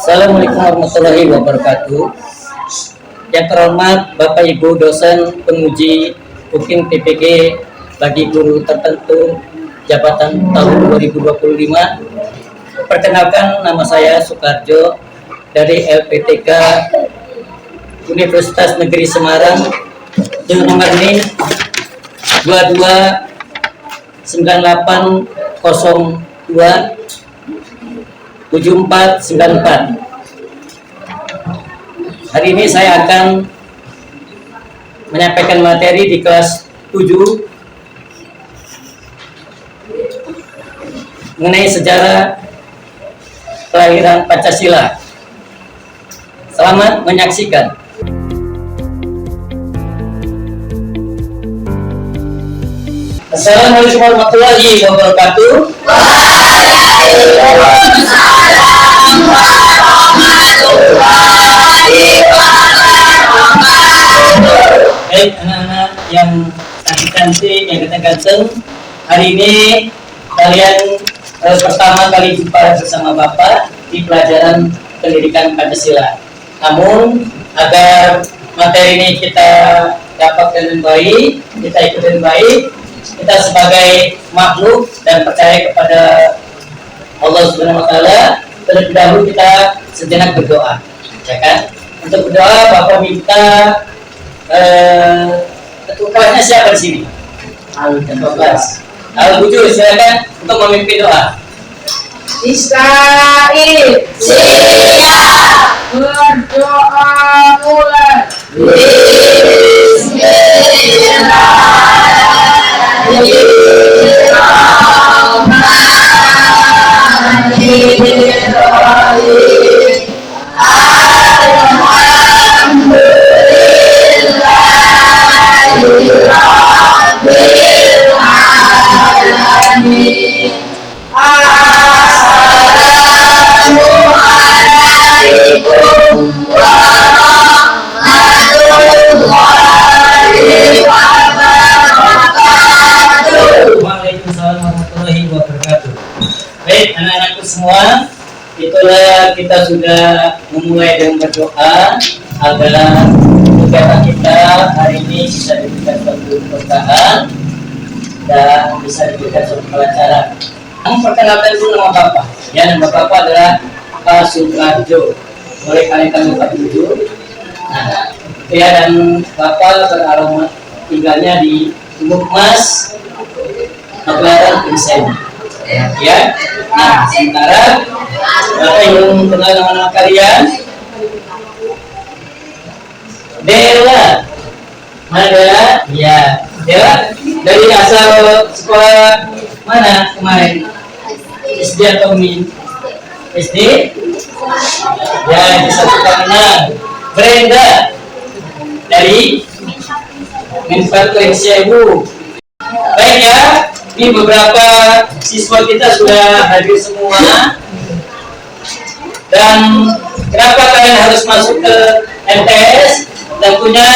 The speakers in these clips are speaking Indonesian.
Assalamualaikum warahmatullahi wabarakatuh. Yang terhormat Bapak Ibu dosen penguji Ukin PPG bagi guru tertentu jabatan tahun 2025. Perkenalkan, nama saya Soekarjo dari LPTK Universitas Negeri Semarang dengan nomor NIM 229802 7494. Hari ini saya akan menyampaikan materi di kelas 7 mengenai sejarah kelahiran Pancasila. Selamat menyaksikan. Assalamualaikum warahmatullahi wabarakatuh. Baik anak-anak yang cantik-cantik, yang ganteng-ganteng, hari ini kalian pertama kali jumpa bersama Bapak di pelajaran pendidikan Pancasila. Namun agar materi ini kita dapat dengan baik, kita ikuti dengan baik, kita sebagai makhluk dan percaya kepada Allah Subhanahu wa taala, terlebih dahulu kita sejenak berdoa, ya kan? Untuk berdoa Bapak minta ketua kelasnya siapa di sini? Al-14. Al-Bujur, silakan untuk memimpin doa. Israel siap, berdoa mulai. Waalaikumsalam warahmatullahi wabarakatuh. Baik anak-anakku semua, itulah kita sudah memulai dengan berdoa agar kegiatan kita hari ini bisa diberikan suatu berkahan dan bisa diberikan suatu pelajaran. Perkenalkan dulu nama Bapak. Ya, nama Bapak adalah Pak Soekarjo. Boleh kalian kami Pak dulu. Nah, ya, dan Bapak beralamat tinggalnya di Mukmas Pagelaran Pinseng. Ya. Nah, sementara Bapak ingin kenal nama kalian. Dela. Mana Dela? Ya. Dela dari asal sekolah mana kemarin? SD atau Min? SD? Ya, di satu tahunan. Brenda dari Menfat Ibu. Baik ya, ini beberapa siswa kita sudah hadir semua. Dan kenapa kalian harus masuk ke MTS? Tentunya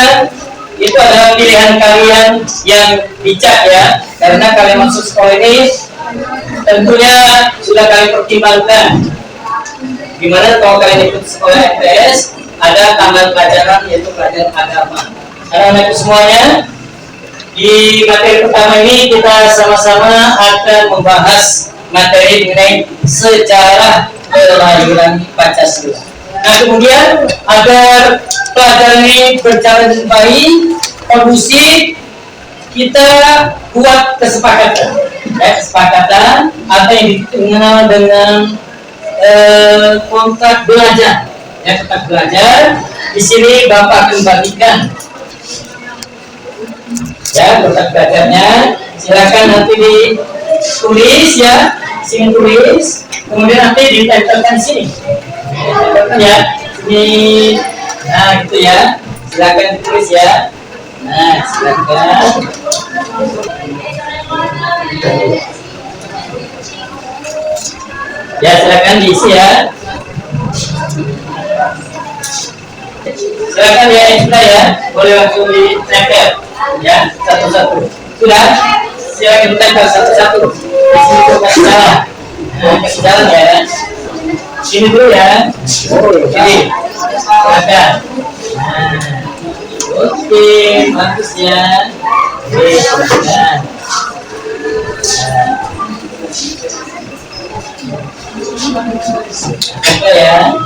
itu adalah pilihan kalian yang bijak ya, karena kalian masuk sekolah ini tentunya sudah kalian pertimbangkan. Gimana kalau kalian ikut sekolah MTS, ada tambahan pelajaran yaitu pelajaran agama. Anak-anak semuanya, di materi pertama ini kita sama-sama akan membahas materi mengenai sejarah kelahiran Pancasila. Nah, kemudian agar pelajaran ini berjalan dengan baik, kondusif, kita buat kesepakatan. Kesepakatan apa yang dikenal dengan kontrak belajar. Ya, kontrak belajar. Di sini Bapak akan bagikan ya kontrak belajarnya. Silakan nanti ditulis ya, sini tulis, kemudian nanti ditempelkan sini. Ya, ini, nah gitu ya. Silakan tulis ya. Nah, silakan. Ya, silakan diisi ya. Silakan ya, sudah ya. Boleh langsung ditempel ya, satu-satu. Sudah? Silakan ditempel satu-satu. Di sini kasih jalan. Nah, kasih jalan ya. Sini dulu ya. Sini. Silakan. Nah. Oke, bagus ya. Oke, silakan. Apa ya?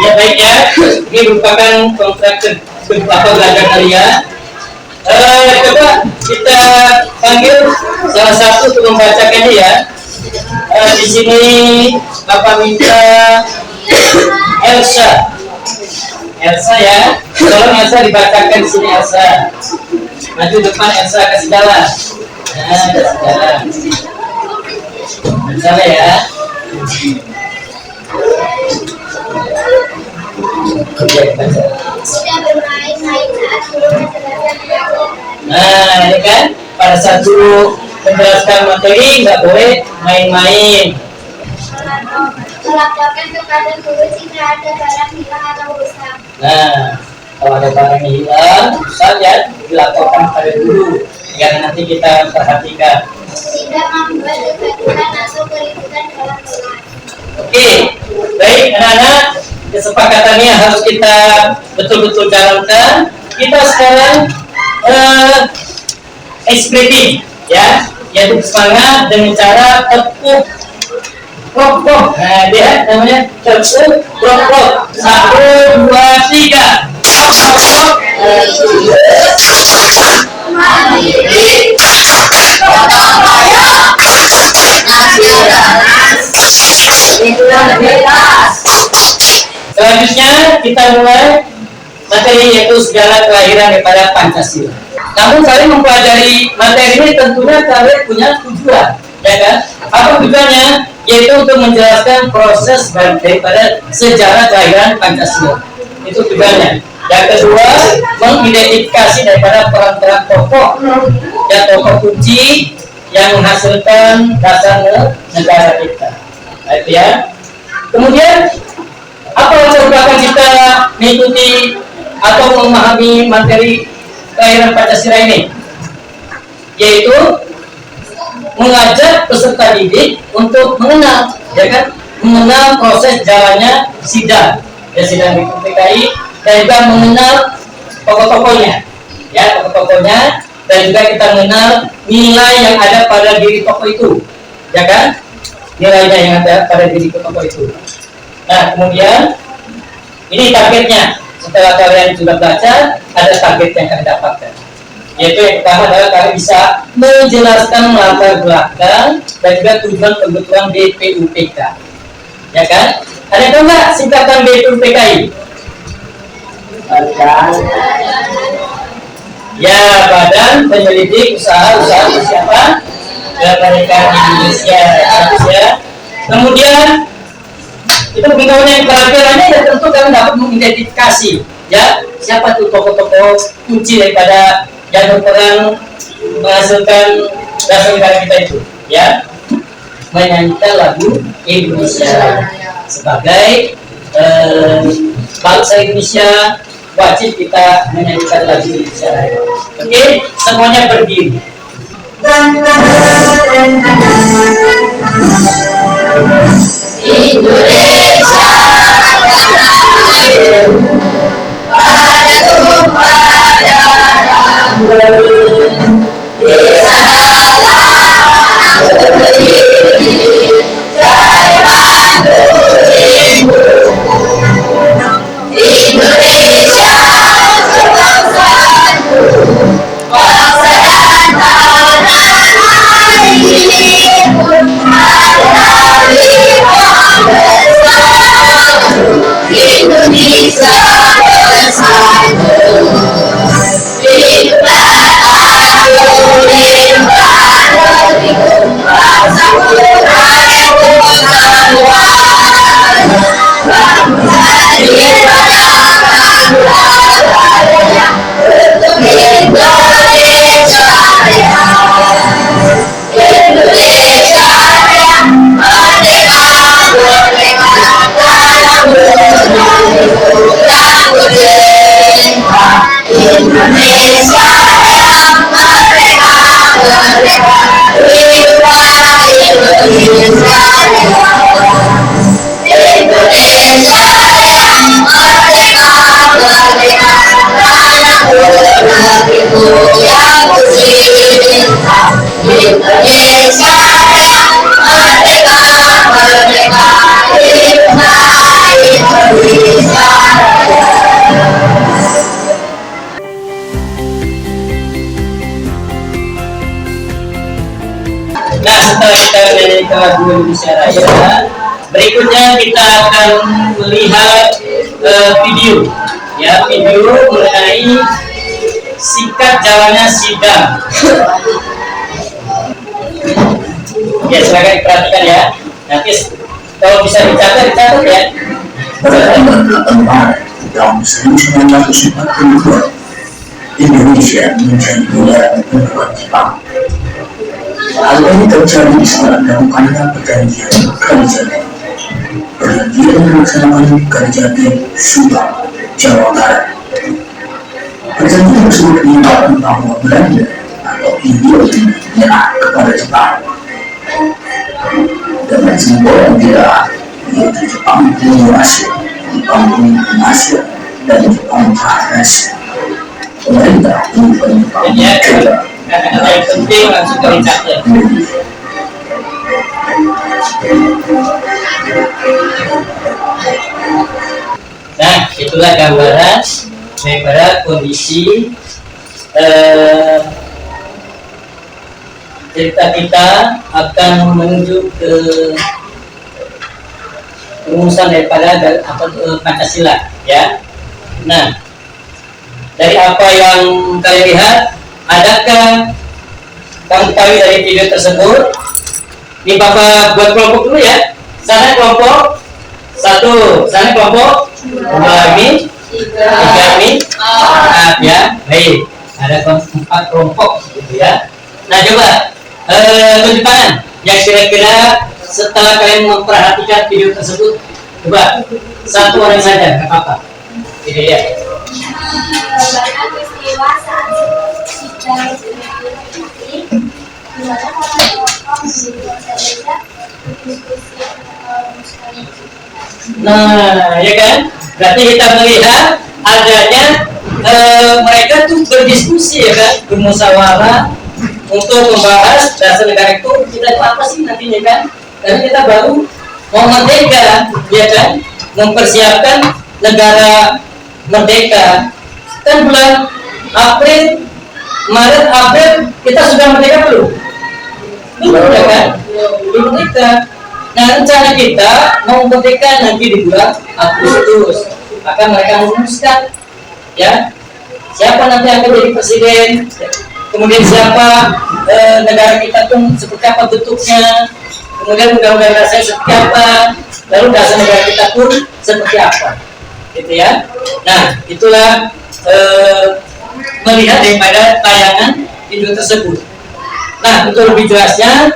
Ya baik ya, ini merupakan kontrak beberapa belajar kalian. Coba kita panggil salah satu untuk membacakannya ya. Di sini Bapak minta Elsa. Elsa ya, tolong Elsa dibacakan di sini Elsa. Maju depan Elsa, kasih jalan. Nah, kasih jalan. Elsa ya. Sudah bermain-main saat guru menjelaskan. Nah, ini kan pada saat guru menjelaskan materi nggak boleh main-main. Melaporkan kepada guru jika ada barang hilang atau rusak. Nah, kalau ada barang yang hilang, rusak ya dilaporkan pada guru agar nanti kita perhatikan. Tidak membuat kegaduhan atau keributan dalam kelas. Oke, baik anak-anak, kesepakatannya harus kita betul-betul jalankan. Kita sekarang ekspresi ya, yaitu semangat dengan cara tepuk rokok. Nah, dia namanya tepuk rokok. 1, 2, 3. Mandiri, gotong royong, nasional, bebas. Selanjutnya kita mulai materi yaitu segala kelahiran daripada Pancasila. Namun kalian mempelajari materi ini tentunya kalian punya tujuan, ya kan? Apa tujuannya? Yaitu untuk menjelaskan proses daripada sejarah kelahiran Pancasila. Itu tujuannya. Yang kedua, mengidentifikasi daripada peran-peran tokoh dan tokoh kunci yang menghasilkan dasar negara kita. Nah, itu ya. Kemudian apa latar belakang kita mengikuti atau memahami materi kelahiran Pancasila ini? Yaitu mengajak peserta didik untuk mengenal, ya kan? Mengenal proses jalannya sidang, ya sidang di PKI, dan juga mengenal tokoh-tokohnya, ya tokoh-tokohnya, dan juga kita mengenal nilai yang ada pada diri tokoh itu, ya kan? Nilainya yang ada pada diri tokoh itu. Nah, kemudian ini targetnya. Setelah kalian sudah belajar, ada target yang kalian dapatkan. Yaitu yang pertama adalah kalian bisa menjelaskan latar belakang dan juga tujuan pembentukan BPUPK. Ya kan? Ada tahu nggak singkatan BPUPKI? Ya, Badan Penyelidik Usaha-Usaha Persiapan Kemerdekaan Indonesia. Ya. Kemudian itu pengetahuan pelajarannya ya tentu kalian dapat mengidentifikasi ya siapa tuh tokoh-tokoh kunci daripada yang berperan menghasilkan dasar negara kita itu ya, menyanyikan lagu Indonesia sebagai bangsa Indonesia wajib kita menyanyikan lagu Indonesia. Oke, semuanya berdiri. Indonesia pada tumpah darahmu, di sanalah berdiri dari mandirimu. Indonesia sebangsaku, bangsa dan tanah airmu, hari-hari Indonesia bersatu, hiduplah aku limpah negeriku, bangsaku rakyatku sekalian, bangsa diperdakan dadanya untuk Indonesia raya. Indonesia yang merdeka, merdeka, jiwa Indonesia Indonesia yang merdeka, merdeka, tanahku negeriku yang kucinta. Indonesia yang merdeka, merdeka, jiwa Indonesia. Nah, setelah kita menyanyikan lagu Indonesia Raya, berikutnya kita akan melihat video, ya, video mengenai singkat jalannya sidang. Ya, silakan diperhatikan ya. Nanti kalau bisa dicatat ya. Pada tanggal 4 tahun 1942, Indonesia menjadi negara negara Jepang. Hal ini terjadi setelah dilakukannya perjanjian Kerajaan. Perjanjian melaksanakan kerja di Subang, Jawa Barat. Perjanjian tersebut mengikat bahwa Belanda atau Hindia menyerah kepada Jepang. Dengan simbol yang tidak, yaitu Jepang Timur Asia, Jepang Pemimpin Asia, dan Jepang Utara Asia. Pemerintah menyebutkan Jepang Ya, juga kata-kata yang penting langsung dicatat. Nah, itulah gambaran daripada kondisi cerita kita akan menuju ke rumusan daripada Pancasila, ya. Nah, dari apa yang kalian lihat, adakah kamu ketahui dari video tersebut? Ini Bapak buat kelompok dulu ya. Sana kelompok 1, sana kelompok 2, ini 3, ini 4 ya. Baik, ada 4 kelompok gitu ya. Nah, coba tunjuk tangan yang kira-kira setelah kalian memperhatikan video tersebut, coba satu orang saja, nggak apa-apa. Ini ya. Bagaimana peristiwa saat sidang demokrasi di mana para tokoh menjadi bangsa Indonesia berdiskusi sekali. Nah, ya kan? Berarti kita melihat adanya mereka tuh berdiskusi ya kan, bermusyawarah untuk membahas dasar negara itu kita itu apa sih nantinya kan? Karena kita baru mau merdeka, ya kan? Mempersiapkan negara merdeka. Kan bulan April, Maret, April kita sudah merdeka belum? Belum ya kan? Belum merdeka. Nah, rencana kita mau merdeka nanti di bulan Agustus. Akan mereka memutuskan ya siapa nanti akan jadi presiden, kemudian siapa negara kita pun seperti apa bentuknya, kemudian undang-undang dasar seperti apa, lalu dasar negara kita pun seperti apa, gitu ya. Nah, itulah melihat daripada tayangan video tersebut. Nah, untuk lebih jelasnya,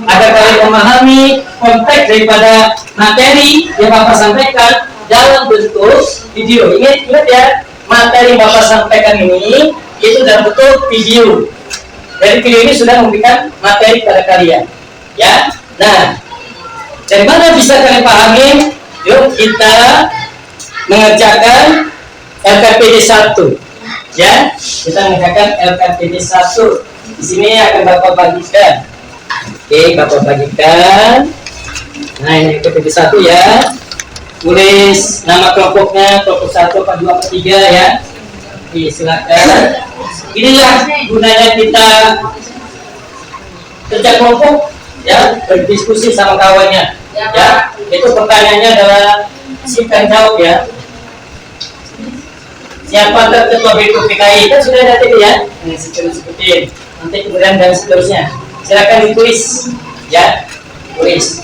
agar kalian memahami konteks daripada materi yang Bapak sampaikan dalam bentuk video. Ingat ya, materi Bapak sampaikan ini itu dalam bentuk video. Dari video ini sudah memberikan materi pada kalian. Ya, nah, dari mana bisa kalian pahami? Yuk kita mengerjakan LKPD 1. Ya, kita mengerjakan LKPD 1. Di sini akan Bapak bagikan. Oke, Bapak bagikan. Nah, ini LKPD 1 ya. Tulis nama kelompoknya, kelompok 1, apa 2, apa 3 ya. Oke, silakan. Inilah gunanya kita kerja kelompok ya, berdiskusi sama kawannya. Ya, itu pertanyaannya adalah singkat jawab ya. Siapa ketua BPKI kan sudah ada tadi ya. Ini seperti nanti kemudian dan seterusnya. Silakan ditulis ya, tulis.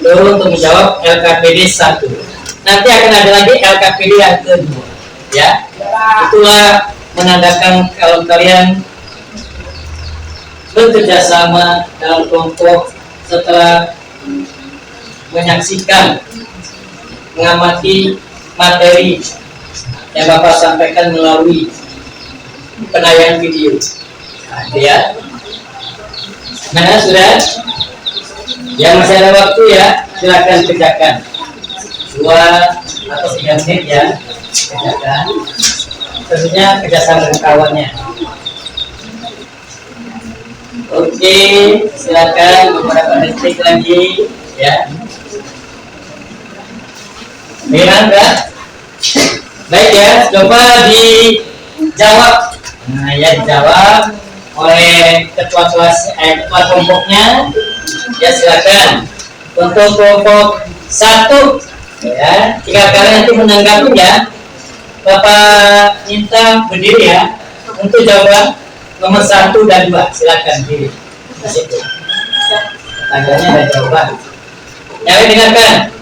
Untuk untuk menjawab LKPD 1. Nanti akan ada lagi LKPD yang kedua, ya. Itulah menandakan kalau kalian bekerja sama dalam kelompok setelah menyaksikan, mengamati materi yang Bapak sampaikan melalui penayangan video. Nah, itu ya. Mana sudah? Yang masih ada waktu ya, silakan kerjakan 2 atau 3 menit ya, kerjakan. Tentunya kerjasama dengan kawannya. Oke, silakan beberapa detik lagi ya. Merah enggak? Baik ya, coba dijawab. Nah ya, dijawab oleh ketua kelas, ketua kelompoknya. Ya silakan. Untuk kelompok 1 ya, jika kalian nanti menanggapi ya, Bapak minta berdiri ya untuk jawaban nomor 1 dan 2. Silakan berdiri. Di situ. Tandanya ada jawaban. Ya, dengarkan.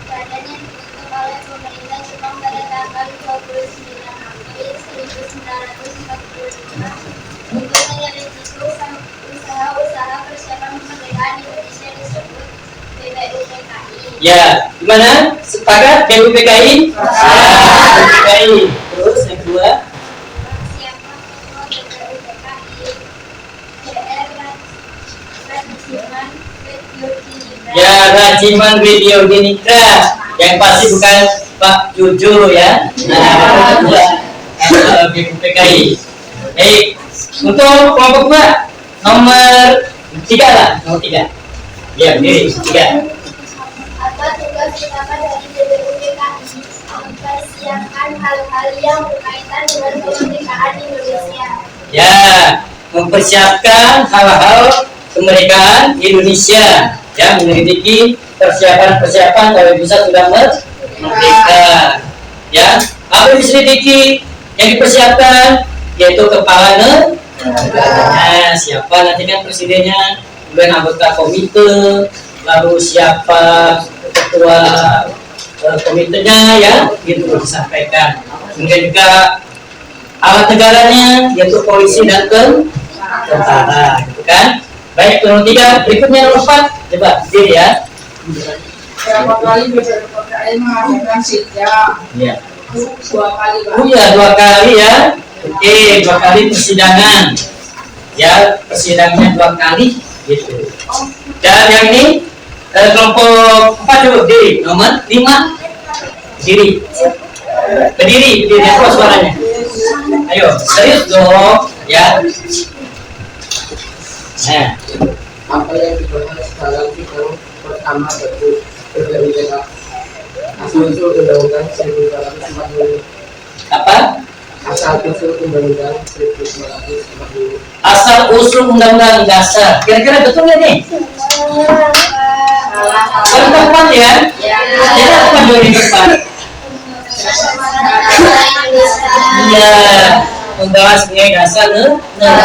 Badan yang dibentuk oleh pemerintah Jepang pada tanggal 29 April 1945 untuk menyelidiki usaha-usaha persiapan kemerdekaan Indonesia disebut BPUPKI. Ya, gimana? Sepakat BPUPKI? Ya, BPUPKI. Terus yang kedua? Siapa ketua BPUPKI? DR Rajiman Widyodiningrat. Ya, Rajiman Widyodiningrat. Yang pasti bukan Pak Jojo ya. Nah, BPUPKI. Baik, untuk kelompok 2 nomor 3 lah, nomor 3. Ya, berdiri 3. Apa tugas utama dari BPUPKI? Mempersiapkan hal-hal yang berkaitan dengan kemerdekaan Indonesia. Ya, mempersiapkan hal-hal kemerdekaan Indonesia. Ya, menyelidiki persiapan-persiapan kalau bisa sudah merdeka. Ya, apa yang diselidiki, yang dipersiapkan yaitu kepala negara. Siapa nanti kan presidennya, kemudian anggota komite, lalu siapa ketua komitenya ya, gitu disampaikan. Kemudian juga alat negaranya yaitu polisi dan tentara, gitu kan. Baik, nomor 3, berikutnya nomor 4. Coba berdiri ya. Berapa kali BPUPKI mengadakan sidang? Iya. 2 kali, Pak. Oh iya, 2 kali ya. Oke, 2 kali persidangan. Ya, persidangannya 2 kali gitu. Dan yang ini kelompok 4 coba berdiri. Nomor 5. Berdiri. Berdiri, apa suaranya? Ayo, serius dong, ya. Nah, Apa yang dibahas dalam sidang pertama bagi BPUPKI? Asal-usul Undang-Undang 1945. apa? Asal-usul Undang-Undang 1945. Asal usul undang-undang dasar. Kira-kira betul nggak nih? Kalau tepat ya? Kita tepat 2004. Iya, membahas mengenai dasar negara.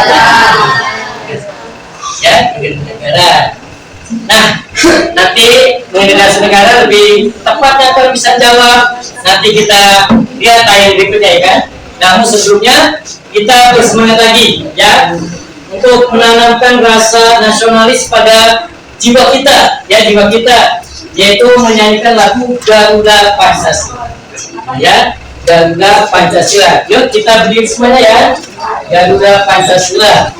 Ya, negara. Nah, nanti mengenai dasar negara lebih tepatnya kalau bisa jawab. Nanti kita lihat tayang berikutnya ya kan. Namun sebelumnya kita bersemangat lagi ya untuk menanamkan rasa nasionalis pada jiwa kita, ya jiwa kita, yaitu menyanyikan lagu Garuda Pancasila. Ya, Garuda Pancasila. Yuk kita berdiri semuanya ya. Garuda Pancasila.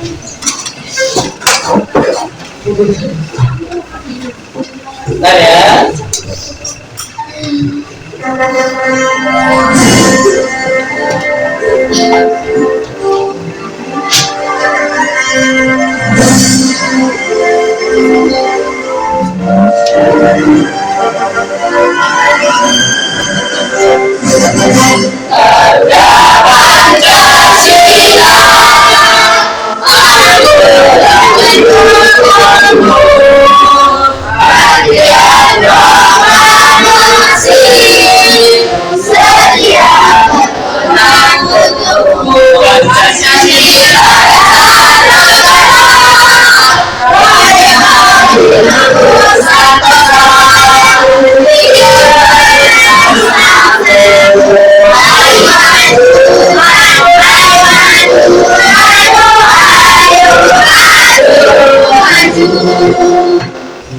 Bentar ya. Pancasila.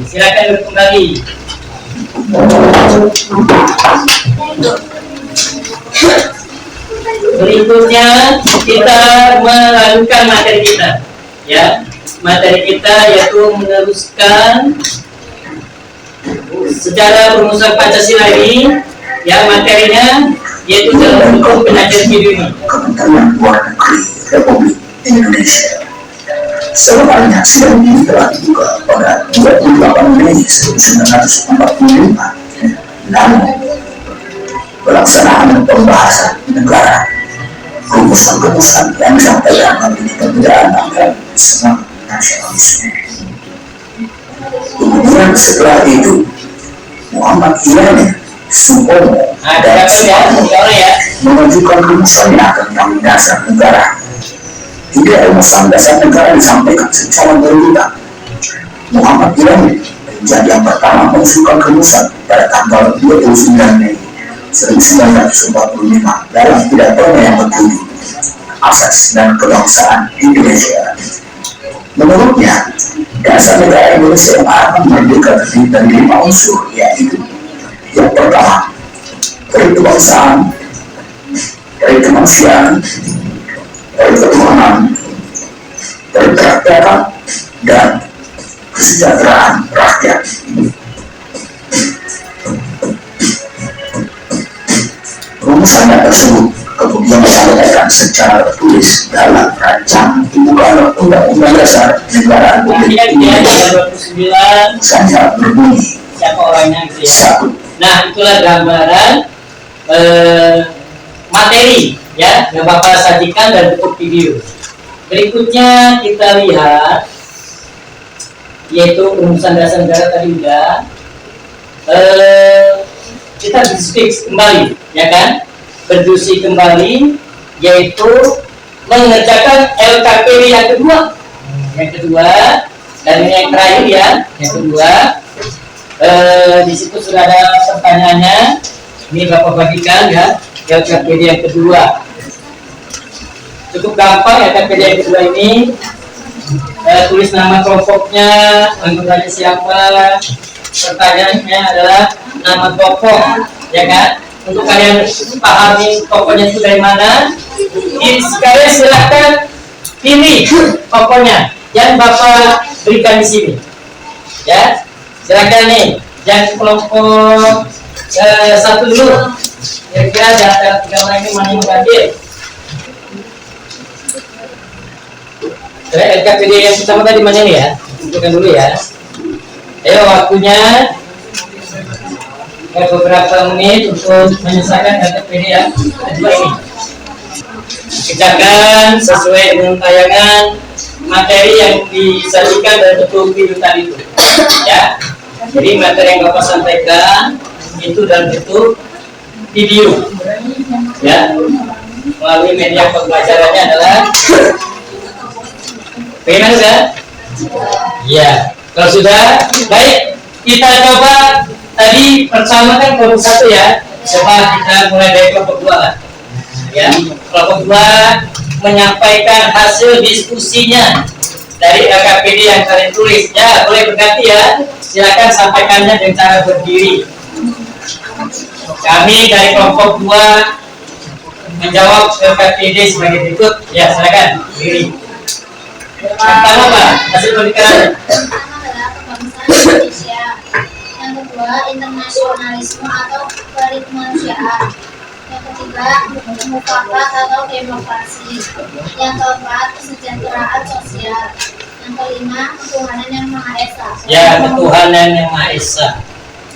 Silakan kembali. Berikutnya kita melanjutkan materi kita, ya. Materi kita yaitu meneruskan secara perumusan Pancasila ini, ya, materinya yaitu dalam bentuk penyajian video ini. Kementerian Luar Negeri Republik Indonesia sebenarnya sidang ini telah dibuka pada 28 Mei 1945. Namun, pelaksanaan pembahasan negara rumusan-rumusan yang disampaikan menjadi perbedaan antara semua nasionalisme. Kemudian setelah itu, Muhammad Ibrahim Supomo dan mengajukan rumusan yang tentang dasar negara. Tiga rumusan dasar negara disampaikan secara berurutan. Muhammad Ibrahim menjadi yang pertama mengusulkan rumusan pada tanggal 29 Mei 1945 dalam pidatonya yang berjudul Asas dan Kebangsaan Indonesia. Menurutnya, dasar negara Indonesia yang akan merdeka terdiri dari 5 unsur, yaitu yang pertama, kebangsaan, kemanusiaan, ketuhanan, kerakyatan, dan kesejahteraan rakyat. Rumusan tersebut kemudian disampaikan secara tertulis dalam rancangan pembukaan Undang-Undang Dasar Negara Republik Indonesia. Saja berbunyi Siapa orangnya gitu ya. satu. Nah, itulah gambaran materi, ya, yang Bapak sajikan dan bentuk video. Berikutnya kita lihat yaitu rumusan dasar negara tadi udah. Kita diskusi kembali, ya kan? Berdiskusi kembali, yaitu mengerjakan LKPD yang kedua. Yang kedua, dan ini yang terakhir ya. Yang kedua, di situ sudah ada pertanyaannya. Ini Bapak bagikan ya. LKPD yang kedua. Cukup gampang LKPD yang kedua ini. Tulis nama kelompoknya, anggotanya siapa. Pertanyaannya adalah nama tokoh, ya kan? Untuk kalian pahami tokohnya itu dari mana, sekalian silahkan pilih tokohnya yang Bapak berikan di sini, ya. Silakan nih, yang kelompok satu dulu. Kira-kira di antara 3 orang ini mana yang hadir? LKPD yang pertama tadi mana nih ya? Tunjukkan dulu ya. Ayo waktunya beberapa menit untuk menyelesaikan LKPD yang kedua ini. Kerjakan sesuai dengan tayangan materi yang disajikan dan bentuk video tadi itu, ya. Jadi materi yang Bapak sampaikan itu dalam bentuk video, ya. Melalui media pembelajarannya adalah bagaimana sudah? Ya. Kalau sudah, baik, kita coba tadi bersama kan kelompok 1 ya. Coba kita mulai dari kelompok 2 lah. Ya, kelompok 2 menyampaikan hasil diskusinya dari LKPD yang kalian tulis. Ya, boleh berganti ya. Silakan sampaikannya dengan cara berdiri. Kami dari kelompok 2 menjawab LKPD sebagai berikut. Ya, silakan berdiri. Pertama Pak, hasil pemikiran. Indonesia. Yang kedua, internasionalisme atau kemanusiaan. Yang ketiga, mufakat atau demokrasi. Yang keempat, kesejahteraan sosial. Yang kelima, ketuhanan yang Maha Esa. Ya, ketuhanan yang Maha Esa.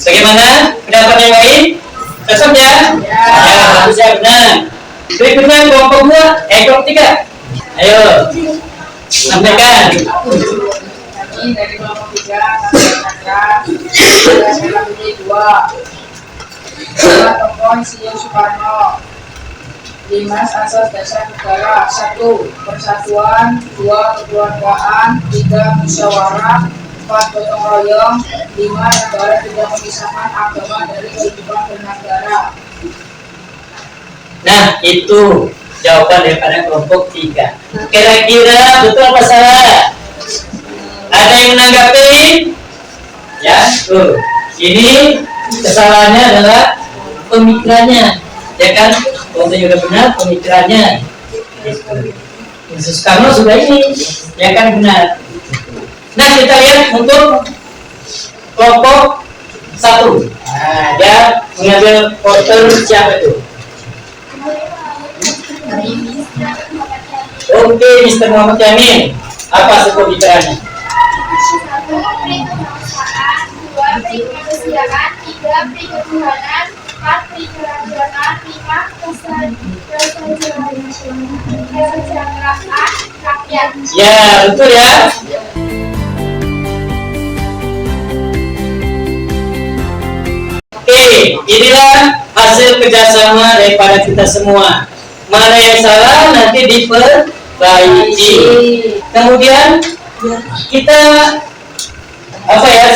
Bagaimana pendapat yang lain? Cocok ya? Ya, bagus ya, benar. Berikutnya kelompok 2, kelompok 3. Ayo, sampaikan. Kami dari kelompok 3 katakan dalam ini 2 tokoh Insinyur Soekarno. 5 asas dasar negara. 1 persatuan, 2 kekeluargaan, 3 musyawarah, 4. Gotong royong. 5. Negara tidak memisahkan agama dari kehidupan bernegara. Nah, itu jawaban daripada kelompok 3. Kira-kira betul apa salah? Ada yang menanggapi? Ya, tuh. Ini kesalahannya adalah pemikirannya, ya kan? Kalau sudah benar pemikirannya. Yesus Karno sudah ini, ya kan benar. Nah, kita lihat untuk kelompok 1. Nah, dia mengambil voter siapa itu? Oke, Mr. Muhammad Yamin. Apa sih pembicaranya? 1. Peri kemanusiaan. 2. Peri kemanusiaan. 3. Peri ketuhanan. 4. Peri kerajaan. 5. Kesejahteraan rakyat. Ya, betul ya. Oke, inilah hasil kerjasama daripada kita semua. Mana yang salah nanti diperbaiki. Kemudian kita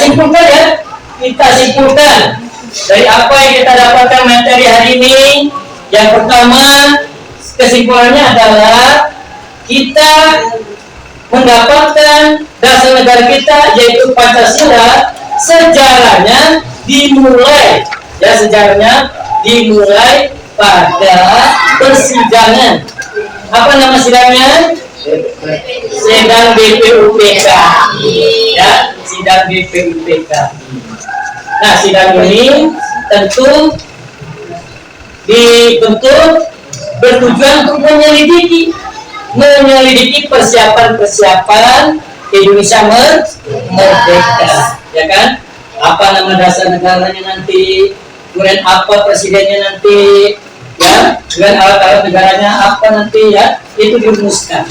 simpulkan ya. Kita simpulkan dari apa yang kita dapatkan materi hari ini. Yang pertama, kesimpulannya adalah kita mendapatkan dasar negara kita yaitu Pancasila. Sejarahnya dimulai pada persidangan. Apa nama sidangnya? Sidang BPUPK. Ya, sidang BPUPK. Nah, sidang ini tentu dibentuk bertujuan untuk menyelidiki persiapan Indonesia merdeka, ya kan? Apa nama dasar negaranya nanti, kemudian apa presidennya nanti, ya, dengan alat-alat negaranya apa nanti, ya, itu dirumuskan.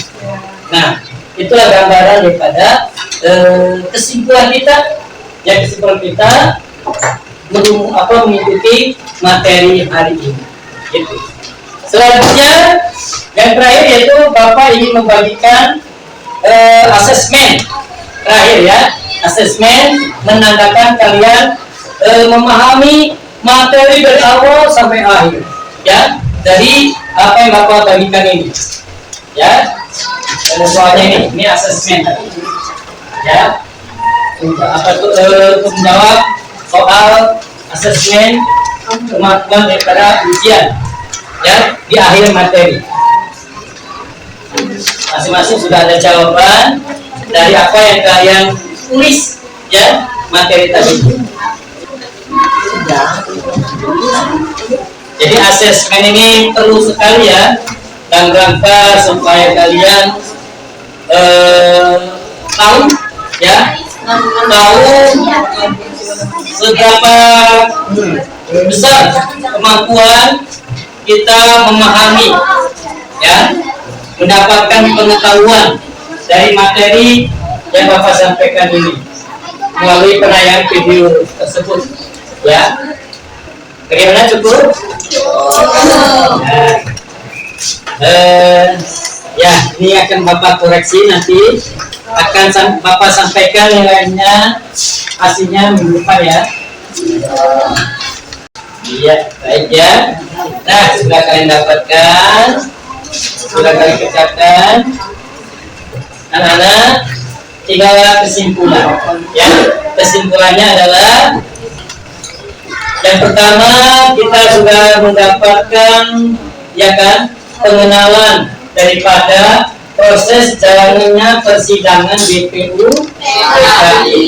Nah, itulah gambaran daripada kesimpulan kita, ya, mengikuti materi hari ini. Gitu. Selanjutnya, yang terakhir yaitu Bapak ingin membagikan asesmen terakhir ya. Asesmen menandakan kalian memahami materi dari awal sampai akhir, ya, dari apa yang Bapak bagikan ini, ya. Soalnya ini asesmen, ya. Untuk menjawab soal asesmen kemampuan daripada ujian, ya, di akhir materi. Masing-masing sudah ada jawaban dari apa yang kalian tulis, ya, materi tadi. Jadi asesmen ini perlu sekali ya, dan rangka supaya kalian tahu, ya, seberapa besar kemampuan kita memahami, ya, mendapatkan pengetahuan dari materi yang Bapak sampaikan ini melalui penayangan video tersebut, ya. Bagaimana, cukup? Ya, ini akan Bapak koreksi nanti, akan Bapak sampaikan nilainya, hasilnya minggu depan ya. Iya, baik ya. Nah, sudah kalian dapatkan, sudah kalian kerjakan, anak-anak. Tinggal kesimpulan, ya. Kesimpulannya adalah yang pertama, kita sudah mendapatkan, ya kan, pengenalan daripada proses jalannya persidangan BPUPKI.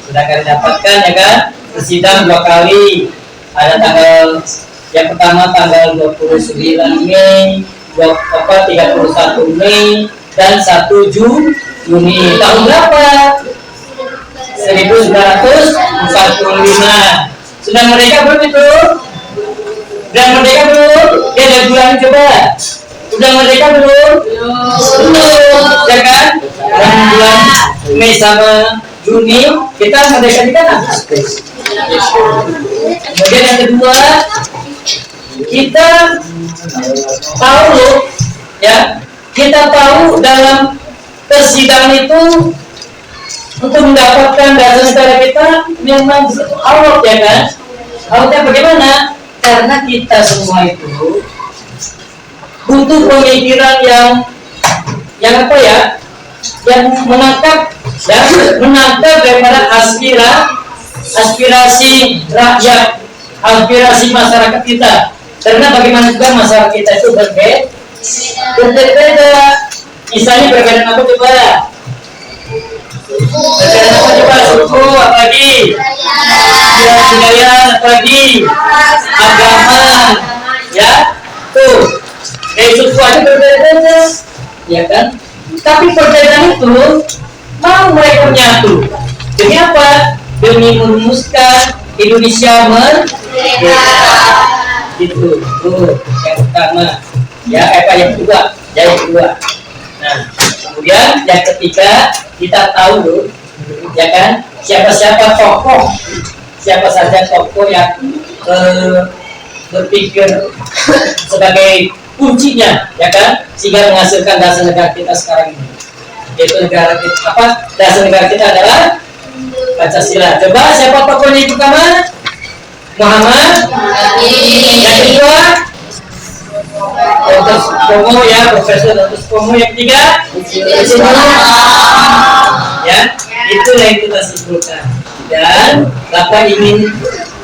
Sudah kalian dapatkan, ya kan, persidangan 2 kali. Ada tanggal yang pertama tanggal 29 Mei, 31 Mei, dan 1 Juni. Tahun berapa? 1945. Sudah merdeka belum itu? Sudah merdeka belum? Ya, ada bulan coba. Sudah merdeka belum? Belum, ya kan? Dan bulan Mei sama Juni kita merdeka di kan Agustus. Kemudian yang kedua, kita tahu loh, ya, kita tahu dalam persidangan itu untuk mendapatkan dasar negara kita memang Allah ya kan? Allahnya bagaimana? Karena kita semua itu butuh pemikiran yang apa ya? Yang menangkap daripada aspirasi rakyat, aspirasi masyarakat kita. Karena bagaimana juga masyarakat kita itu berbeda. Misalnya berbeda apa coba? Berbeda apa coba? Suku apalagi? Budaya apalagi? Agama, ya? Tuh, dari suku aja berbeda, ya kan? Tapi perbedaan itu mau mereka menyatu. Demi apa? Demi merumuskan Indonesia merdeka. Itu tuh yang pertama. Ya, yang kedua. Nah, kemudian yang ketiga kita tahu loh, ya kan? Siapa saja tokoh yang berpikir sebagai kuncinya, ya kan, sehingga menghasilkan dasar negara kita sekarang ini. Yaitu dasar negara kita adalah Pancasila. Coba siapa tokohnya itu pertama? Muhammad. Yang kedua Dr. Sutomo, ya, Profesor Dr. Sutomo. Yang ketiga ya, itu yang kita simpulkan. Dan Bapak ingin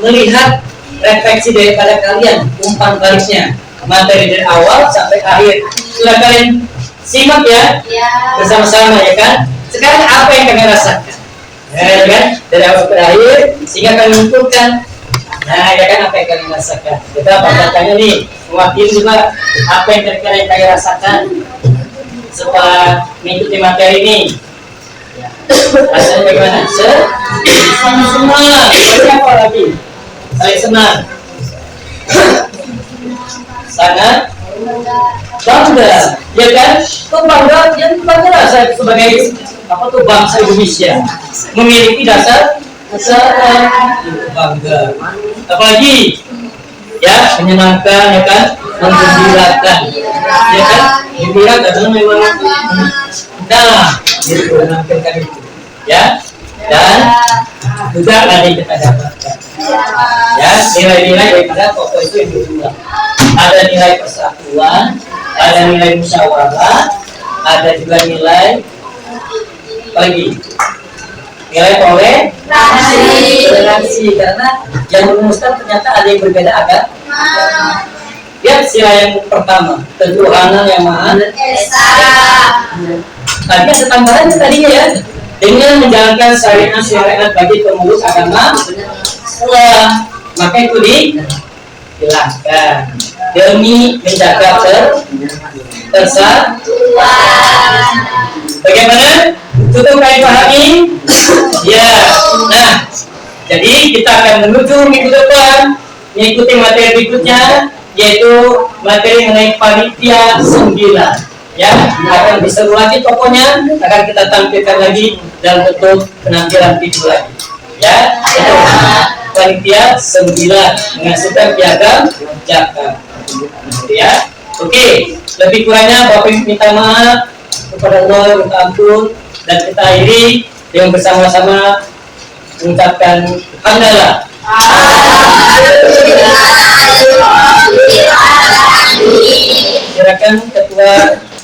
melihat refleksi daripada kalian, umpan baliknya, materi dari awal sampai akhir. Sudah kalian simak ya, bersama-sama ya kan. Sekarang apa yang kami rasakan, ya kan, dari awal ke akhir, sehingga kami mengumpulkan. Nah ya kan, apa yang kalian rasakan. Kita tanya nih, mewakili juga apa yang kalian rasakan setelah mengikuti materi ini. Rasanya bagaimana? Senang. Apa lagi? Saya senang. Sangat bangga, ya kan? Itu bangga, yang bangga saya sebagai bangsa Indonesia memiliki dasar bangga. Apalagi ya, menyenangkan, ya kan, menggembirakan, ya kan, gembira karena memang gitu menampilkan itu, ya. Dan juga ada yang kita dapatkan, ya, nilai-nilai daripada tokoh itu yang kedua. Ada nilai persatuan, ada nilai musyawarah, ada juga nilai lagi nilai toleransi, karena yang merumuskan ternyata ada yang berbeda agama. Lihat sila yang pertama, ketuhanan yang maha esa. Tadi ada tambahan tadinya ya, dengan menjalankan syariat bagi pemeluk agama setelah, maka itu dihilangkan demi menjaga persatuan. Bagaimana? Cukup kalian pahami? Ya. Nah, jadi kita akan menuju minggu depan mengikuti materi berikutnya, yaitu materi mengenai panitia 9. Ya, akan diseru lagi tokonya, akan kita tampilkan lagi dalam bentuk penampilan video lagi. Ya, itu panitia 9 menghasilkan piagam Jakarta. Ya, oke. Lebih kurangnya Bapak Ibu minta maaf kepada Allah, minta ampun, dan kita akhiri dengan bersama-sama mengucapkan hamdalah. Silakan ketua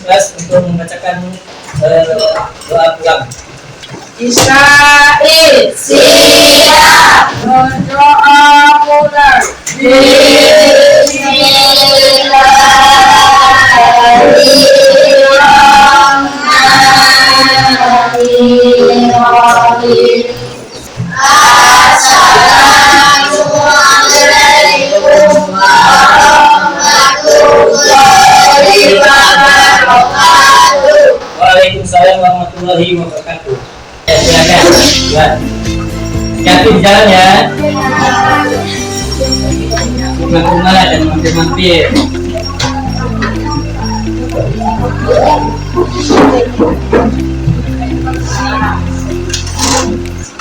kelas untuk membacakan doa pulang. Israel siap, berdoa mulai. Bismillahirrahmanirrahim. Assalamualaikum warahmatullahi wabarakatuh. Waalaikumsalam warahmatullahi wabarakatuh. Silakan. Yakin jalan ya. Rumah-rumah dan mampir-mampir.